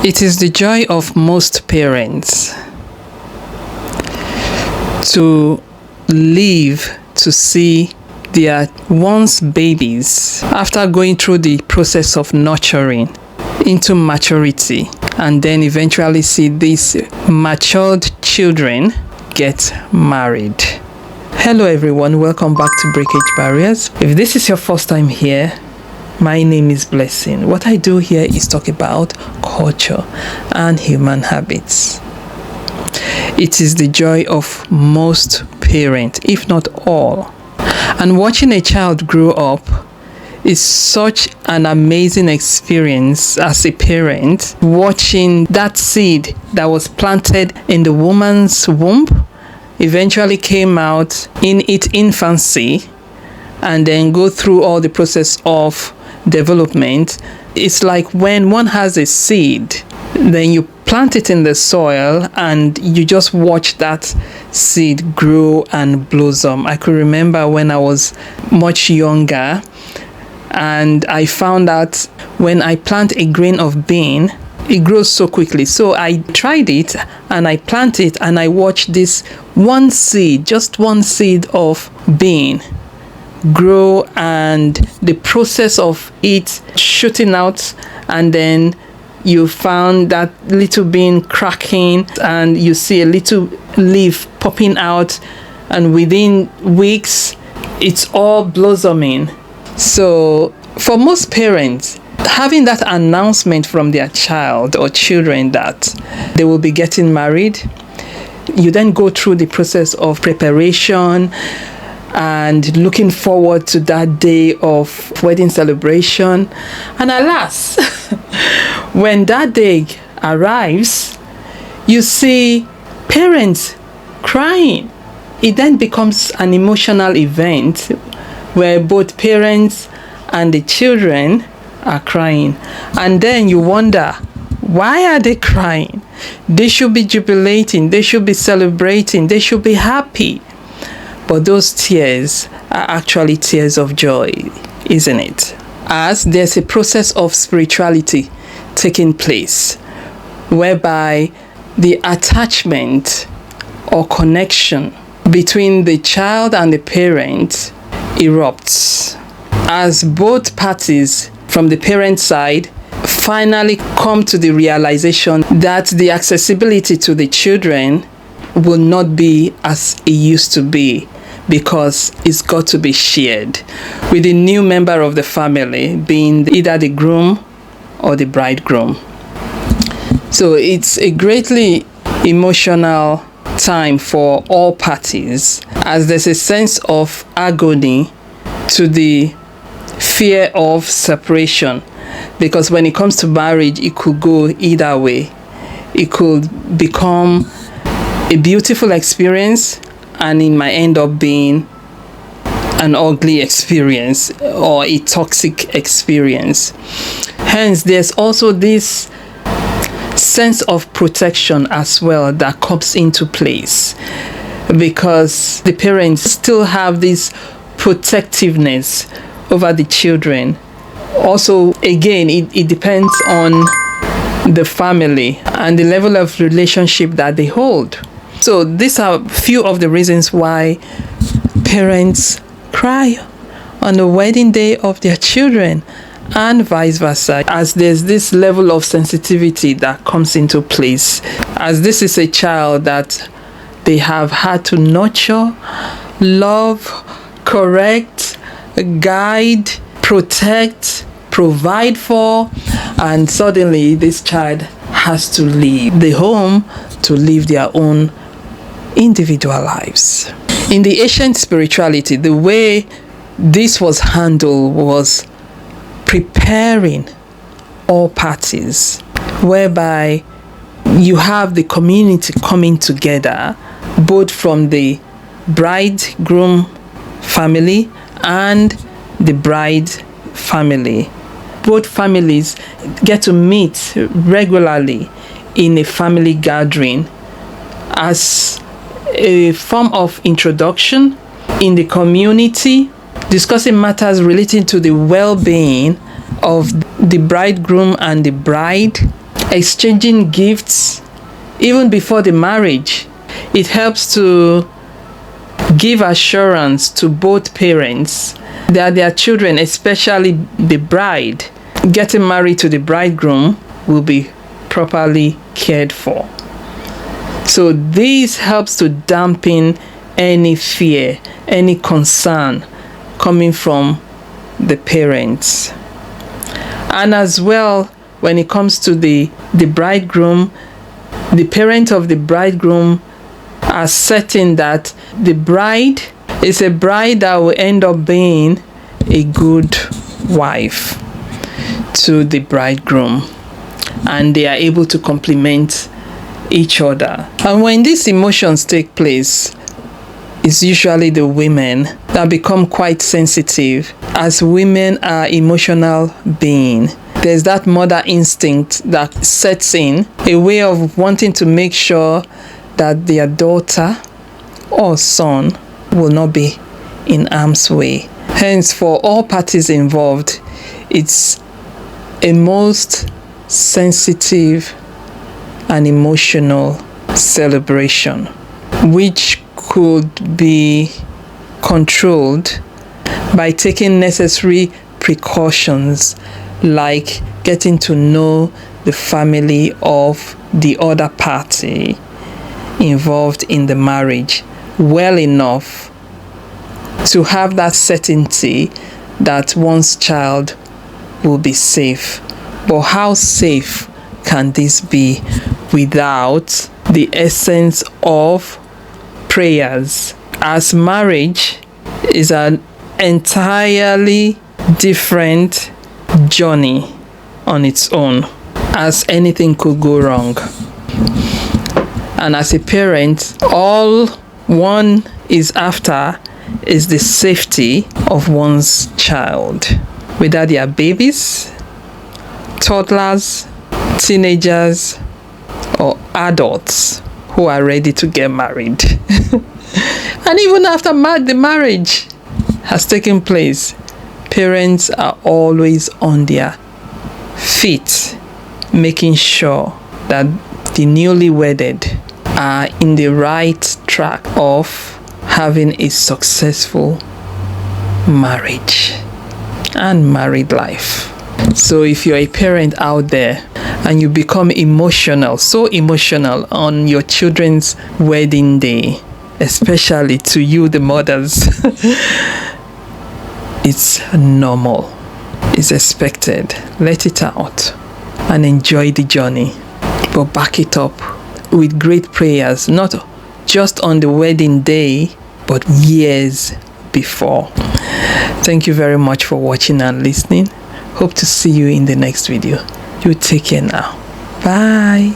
It is the joy of most parents to live to see their once babies, after going through the process of nurturing into maturity, and then eventually see these matured children get married. Hello everyone, welcome back to Breakage Barriers. If this is your first time here, my name is Blessing. What I do here is talk about culture and human habits. It is the joy of most parents, if not all. And watching a child grow up is such an amazing experience as a parent. Watching that seed that was planted in the woman's womb eventually came out in its infancy and then go through all the process of development. It's like when one has a seed, then you plant it in the soil and you just watch that seed grow and blossom. I could remember when I was much younger and I found out when I plant a grain of bean, it grows so quickly. So I tried it and I planted it and I watched this one seed, just one seed of bean grow, and the process of it shooting out, and then you found that little bean cracking and you see a little leaf popping out, and within weeks it's all blossoming. So for most parents, having that announcement from their child or children that they will be getting married, you then go through the process of preparation and looking forward to that day of wedding celebration. And alas, when that day arrives, you see parents crying. It then becomes an emotional event where both parents and the children are crying. And then you wonder, why are they crying? They should be jubilating, they should be celebrating, they should be happy. But those tears are actually tears of joy, isn't it? As there's a process of spirituality taking place, whereby the attachment or connection between the child and the parent erupts. As both parties from the parent side finally come to the realization that the accessibility to the children will not be as it used to be, because it's got to be shared with the new member of the family being either the groom or the bridegroom. So it's a greatly emotional time for all parties, as there's a sense of agony to the fear of separation, because when it comes to marriage, it could go either way. It could become a beautiful experience, and it might end up being an ugly experience or a toxic experience. Hence, there's also this sense of protection as well that comes into place, because the parents still have this protectiveness over the children. Also, again, it depends on the family and the level of relationship that they hold. So these are a few of the reasons why parents cry on the wedding day of their children, and vice versa, as there's this level of sensitivity that comes into place, as this is a child that they have had to nurture, love, correct, guide, protect, provide for, and suddenly this child has to leave the home to live their own individual lives. In the ancient spirituality, the way this was handled was preparing all parties, whereby you have the community coming together, both from the bridegroom family and the bride family. Both families get to meet regularly in a family gathering as a form of introduction in the community, discussing matters relating to the well-being of the bridegroom and the bride, exchanging gifts even before the marriage. It helps to give assurance to both parents that their children, especially the bride, getting married to the bridegroom, will be properly cared for. So this helps to dampen any fear, any concern coming from the parents. And as well, when it comes to the bridegroom, the parent of the bridegroom are certain that the bride is a bride that will end up being a good wife to the bridegroom, and they are able to complement each other. And when these emotions take place, it's usually the women that become quite sensitive, as women are emotional beings. There's that mother instinct that sets in, a way of wanting to make sure that their daughter or son will not be in harm's way. Hence, for all parties involved, it's a most sensitive and emotional celebration, which could be controlled by taking necessary precautions, like getting to know the family of the other party involved in the marriage well enough to have that certainty that one's child will be safe. But how safe can this be without the essence of prayers? As marriage is an entirely different journey on its own, as anything could go wrong. And as a parent, all one is after is the safety of one's child, whether they are babies, toddlers, teenagers, or adults who are ready to get married. And even after the marriage has taken place, parents are always on their feet, making sure that the newly wedded are in the right track of having a successful marriage and married life. So if you're a parent out there and you become emotional, so emotional on your children's wedding day, especially to you, the mothers, it's normal. It's expected. Let it out and enjoy the journey. But back it up with great prayers, not just on the wedding day, but years before. Thank you very much for watching and listening. Hope to see you in the next video. You take care now. Bye.